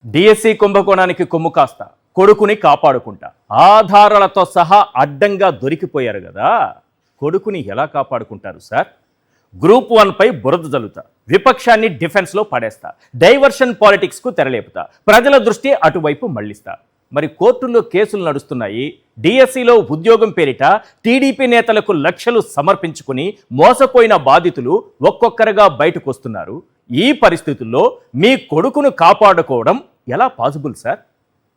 DSC కుంభకోణానికి కొమ్ము కాస్త కొడుకుని కాపాడుకుంటా ఆధారాలతో సహా అడ్డంగా దొరికిపోయారు కదా. కొడుకుని ఎలా కాపాడుకుంటారు సార్? గ్రూప్ 1 పై బురద జల్లుతా, విపక్షాన్ని డిఫెన్స్లో పడేస్తా, డైవర్షన్ పాలిటిక్స్కు తెరలేపుతా, ప్రజల దృష్టి అటువైపు మళ్లిస్తా. మరి కోర్టుల్లో కేసులు నడుస్తున్నాయి. డిఎస్సిలో ఉద్యోగం పేరిట టీడీపీ నేతలకు లక్షలు సమర్పించుకుని మోసపోయిన బాధితులు ఒక్కొక్కరుగా బయటకు వస్తున్నారు. ఈ పరిస్థితుల్లో మీ కొడుకును కాపాడుకోవడం ఎలా పాసిబుల్ సార్?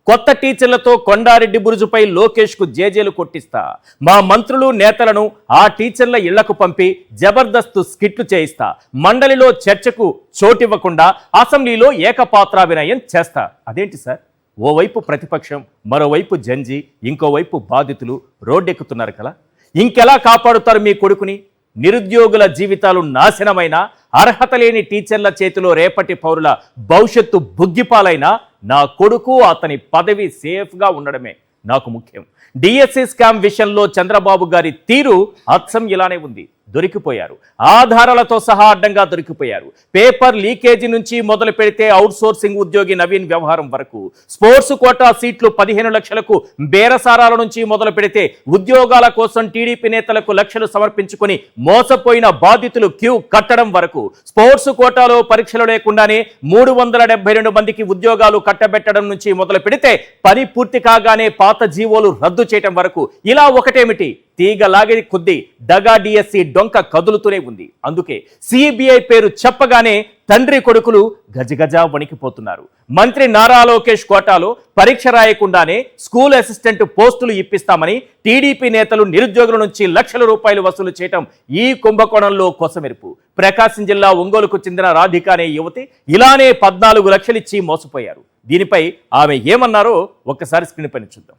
కొత్త టీచర్లతో కొండారెడ్డి బురుజుపై లోకేష్కు జేజేలు కొట్టిస్తా, మా మంత్రులు నేతలను ఆ టీచర్ల ఇళ్లకు పంపి జబర్దస్త్ స్కిట్లు చేయిస్తా, మండలిలో చర్చకు చోటివ్వకుండా అసెంబ్లీలో ఏకపాత్రాభినయం చేస్తా. అదేంటి సార్? ఓవైపు ప్రతిపక్షం, మరోవైపు జంజి, ఇంకోవైపు బాధితులు రోడ్డెక్కుతున్నారు కదా. ఇంకెలా కాపాడుతారు మీ కొడుకుని? నిరుద్యోగుల జీవితాలు నాశనమైన, అర్హత లేని టీచర్ల చేతిలో రేపటి పౌరుల భవిష్యత్తు బుగ్గిపాలైనా నా కొడుకు, అతని పదవి సేఫ్గా ఉండడమే నాకు ముఖ్యం. డిఎస్సి స్కామ్ విషయంలో చంద్రబాబు గారి తీరు అచ్చం ఇలానే ఉంది. దొరికిపోయారు, ఆధారాలతో సహా అడ్డంగా దొరికిపోయారు. పేపర్ లీకేజీ నుంచి మొదలు పెడితే అవుట్ సోర్సింగ్ ఉద్యోగి నవీన్ వ్యవహారం వరకు, స్పోర్ట్స్ కోటా సీట్లు 15 లక్షలకు బేరసారాల నుంచి మొదలు పెడితే ఉద్యోగాల కోసం టీడీపీ నేతలకు లక్షలు సమర్పించుకొని మోసపోయిన బాధితులు క్యూ కట్టడం వరకు, స్పోర్ట్స్ కోటాలో పరీక్షలు లేకుండానే 372 మందికి ఉద్యోగాలు కట్టబెట్టడం నుంచి మొదలు పెడితే పని పూర్తి కాగానే పాత జీవోలు రద్దు చేయడం వరకు, ఇలా ఒకటేమిటి తీగలాగే కొద్దీ డగా డిఎస్సి డొంక కదులుతూనే ఉంది. అందుకే సిబిఐ పేరు చెప్పగానే తండ్రి కొడుకులు గజగజ వణికిపోతున్నారు. మంత్రి నారా లోకేష్ కోటాలో పరీక్ష రాయకుండానే స్కూల్ అసిస్టెంట్ పోస్టులు ఇప్పిస్తామని టీడీపీ నేతలు నిరుద్యోగుల నుంచి లక్షల రూపాయలు వసూలు చేయటం ఈ కుంభకోణంలో కొసమెరుపు. ప్రకాశం జిల్లా ఒంగోలుకు చెందిన రాధిక అనే యువతి ఇలానే 14 లక్షలిచ్చి మోసపోయారు. దీనిపై ఆమె ఏమన్నారో ఒక్కసారి స్క్రీన్ పైన చూద్దాం.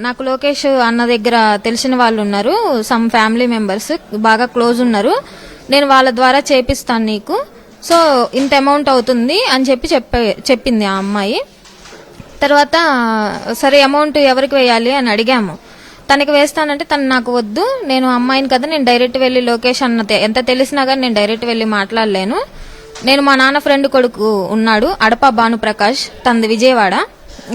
నాకు లోకేష్ అన్న దగ్గర తెలిసిన వాళ్ళు ఉన్నారు, సమ్ ఫ్యామిలీ మెంబర్స్ బాగా క్లోజ్ ఉన్నారు. నేను వాళ్ళ ద్వారా చేపిస్తాను నీకు, సో ఇంత అమౌంట్ అవుతుంది అని చెప్పింది ఆ అమ్మాయి. తర్వాత సరే అమౌంట్ ఎవరికి వేయాలి అని అడిగాము. తనకి వేస్తానంటే తను నాకు వద్దు, నేను అమ్మాయిని కదా, నేను డైరెక్ట్ వెళ్ళి లోకేష్ అన్న ఎంత తెలిసినా కానీ నేను డైరెక్ట్ వెళ్ళి మాట్లాడలేను. నేను మా నాన్న ఫ్రెండ్ కొడుకు ఉన్నాడు, అడపా భానుప్రకాష్, తనది విజయవాడ,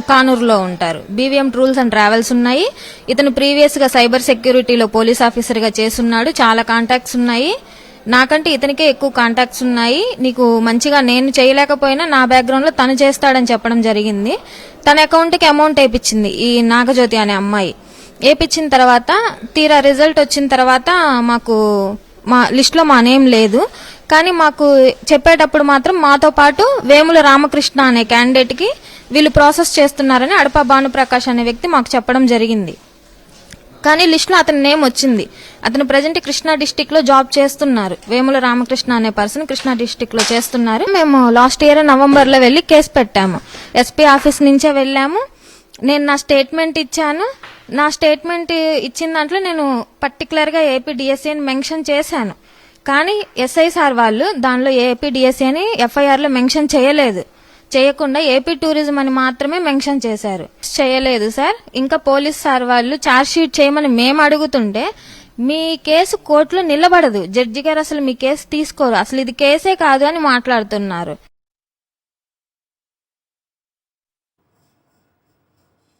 కానూరులో ఉంటారు. బీవీఎం టూర్స్ అండ్ ట్రావెల్స్ ఉన్నాయి. ఇతను ప్రీవియస్ గా సైబర్ సెక్యూరిటీలో పోలీస్ ఆఫీసర్ గా చేస్తున్నాడు. చాలా కాంటాక్ట్స్ ఉన్నాయి. నాకంటే ఇతనికే ఎక్కువ కాంటాక్ట్స్ ఉన్నాయి. నీకు మంచిగా నేను చేయలేకపోయినా నా బ్యాక్గ్రౌండ్ లో తను చేస్తాడని చెప్పడం జరిగింది. తన అకౌంట్ కి అమౌంట్ వేయించింది ఈ నాగజ్యోతి అనే అమ్మాయి. వేయించిన తర్వాత తీరా రిజల్ట్ వచ్చిన తర్వాత మాకు మా లిస్ట్ లో మా నేమ్ లేదు, కానీ మాకు చెప్పేటప్పుడు మాత్రం మాతో పాటు వేముల రామకృష్ణ అనే క్యాండిడేట్ కి వీళ్ళు ప్రాసెస్ చేస్తున్నారని అడపా భానుప్రకాష్ అనే వ్యక్తి మాకు చెప్పడం జరిగింది. కానీ లిస్ట్ లో అతని నేమ్ వచ్చింది. అతను ప్రజెంట్ కృష్ణా డిస్టిక్ లో జాబ్ చేస్తున్నారు. వేముల రామకృష్ణ అనే పర్సన్ కృష్ణా డిస్టిక్ లో చేస్తున్నారు. మేము లాస్ట్ ఇయర్ నవంబర్ లో వెళ్లి కేసు పెట్టాము. ఎస్పీ ఆఫీస్ నుంచే వెళ్ళాము. నేను నా స్టేట్మెంట్ ఇచ్చాను. నా స్టేట్మెంట్ ఇచ్చిన దాంట్లో నేను పర్టికులర్ గా ఏపీ డిఎస్సీ అని మెన్షన్ చేశాను. కానీ ఎస్ఐ సార్ వాళ్ళు దానిలో ఏపీ డిఎస్సీ అని ఎఫ్ఐఆర్ లో మెన్షన్ చేయలేదు. చేయకుండా ఏపీ టూరిజం అని మాత్రమే మెన్షన్ చేశారు. చేయలేదు సార్. ఇంకా పోలీస్ సార్ వాళ్ళు ఛార్జ్ షీట్ చేయమని మేము అడుగుతుంటే మీ కేసు కోర్టులో నిలబడదు, జడ్జి గారు అసలు మీ కేసు తీసుకోరు, అసలు ఇది కేసే కాదు అని మాట్లాడుతున్నారు.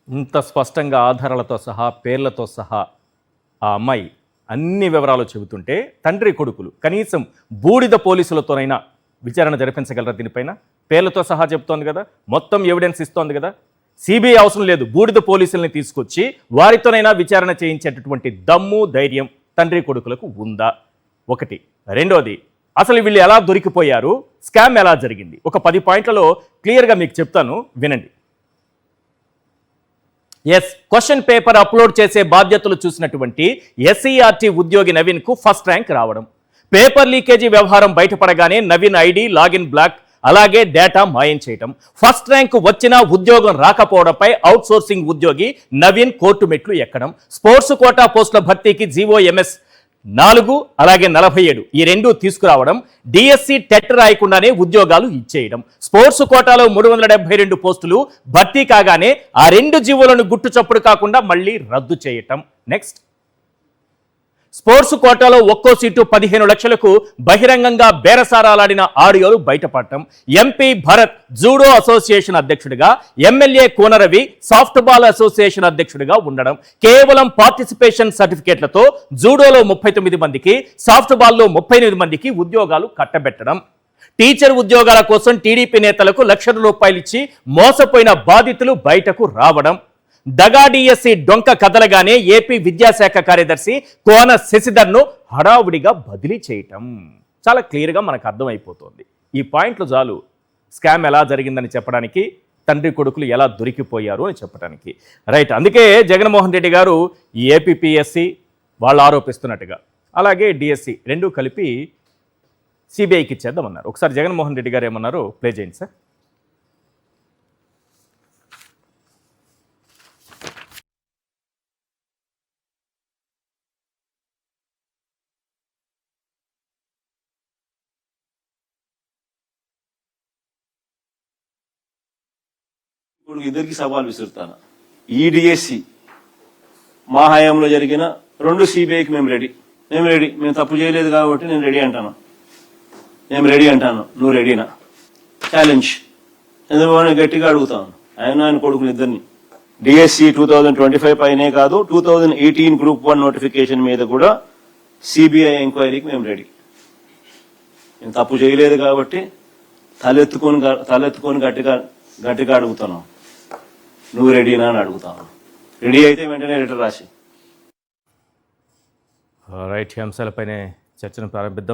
ఇంత స్పష్టంగా ఆధారాలతో సహా పేర్లతో సహా ఆ అమ్మాయి అన్ని వివరాలు చెబుతుంటే తండ్రి కొడుకులు కనీసం బూడిద పోలీసులతోనైనా విచారణ జరిపించగలరా? దీనిపైన పేర్లతో సహా చెప్తోంది కదా, మొత్తం ఎవిడెన్స్ ఇస్తోంది కదా. సిబిఐ అవసరం లేదు, బూడిద పోలీసుల్ని తీసుకొచ్చి వారితోనైనా విచారణ చేయించేటటువంటి దమ్ము, ధైర్యం తండ్రి కొడుకులకు ఉందా? ఒకటి. రెండోది, అసలు వీళ్ళు ఎలా దొరికిపోయారు, స్కామ్ ఎలా జరిగింది? ఒక 10 పాయింట్లలో క్లియర్గా మీకు చెప్తాను, వినండి. క్వశ్చన్ పేపర్ అప్లోడ్ చేసే బాధ్యతలు చూసినటువంటి ఎస్సీఆర్టీ ఉద్యోగి నవీన్ కు ఫస్ట్ ర్యాంక్ రావడం, పేపర్ లీకేజీ వ్యవహారం బయటపడగానే నవీన్ ఐడి లాగిన్ బ్లాక్, అలాగే డేటా మాయం చేయటం, ఫస్ట్ ర్యాంక్ వచ్చినా ఉద్యోగం రాకపోవడంపై అవుట్ సోర్సింగ్ ఉద్యోగి నవీన్ కోర్టు మెట్లు ఎక్కడం, స్పోర్ట్స్ కోటా పోస్టుల భర్తీకి జీవోఎంఎస్ 4 అలాగే 47 ఈ రెండూ తీసుకురావడం, డిఎస్సి టెట్ రాయకుండానే ఉద్యోగాలు ఇచ్చేయడం, స్పోర్ట్స్ కోటాలో 372 పోస్టులు భర్తీ కాగానే ఆ 2 జీవోలను గుట్టు చప్పుడు కాకుండా మళ్ళీ రద్దు చేయటం. నెక్స్ట్, స్పోర్ట్స్ కోటాలో ఒక్కో సీటు 15 లక్షలకు బహిరంగంగా బేరసారాలాడిన ఆడియోలు బయటపడటం, ఎంపీ భరత్ జూడో అసోసియేషన్ అధ్యక్షుడిగా, ఎమ్మెల్యే కోనరవి సాఫ్ట్ బాల్ అసోసియేషన్ అధ్యక్షుడిగా ఉండడం, కేవలం పార్టిసిపేషన్ సర్టిఫికేట్లతో జూడోలో 39 మందికి, సాఫ్ట్ బాల్లో 38 మందికి ఉద్యోగాలు కట్టబెట్టడం, టీచర్ ఉద్యోగాల కోసం టీడీపీ నేతలకు లక్షల రూపాయలు ఇచ్చి మోసపోయిన బాధితులు బయటకు రావడం, దగా డిఎస్సి డొంక కదలగానే ఏపీ విద్యాశాఖ కార్యదర్శి కోన శశిధర్ను హడావుడిగా బదిలీ చేయటం. చాలా క్లియర్గా మనకు అర్థమైపోతుంది. ఈ పాయింట్లు చాలు స్కామ్ ఎలా జరిగిందని చెప్పడానికి, తండ్రి కొడుకులు ఎలా దొరికిపోయారు అని చెప్పడానికి. రైట్, అందుకే జగన్మోహన్ రెడ్డి గారు ఈ ఏపీపీఎస్సి వాళ్ళు ఆరోపిస్తున్నట్టుగా, అలాగే డిఎస్సి రెండూ కలిపి సిబిఐకి ఇచ్చేద్దామన్నారు. ఒకసారి జగన్మోహన్ రెడ్డి గారు ఏమన్నారు ప్లే చేయండి సార్. ఇప్పుడు ఇద్దరికి సవాల్ విసురుతాను. ఈ డిఎస్సి మా హయాంలో జరిగిన 2 సిబిఐకి మేము రెడీ. మేము తప్పు చేయలేదు కాబట్టి నేను రెడీ అంటాను. నువ్వు రెడీనా? ఛాలెంజ్. చంద్రబాబు గట్టిగా అడుగుతాను, ఆయన కొడుకుని ఇద్దరిని. డిఎస్సి 2025 పైనే కాదు, 2018 గ్రూప్ 1 నోటిఫికేషన్ మీద కూడా సిబిఐ ఎంక్వైరీకి మేము రెడీ. మేము తప్పు చేయలేదు కాబట్టి తలెత్తుకొని గట్టిగా అడుగుతున్నాం. నువ్వు రెడీనా అని అడుగుతాను. రెడీ అయితే వెంటనే లెటర్ రాసి. రైట్, ఈ అంశాలపైనే చర్చను ప్రారంభిద్దాం.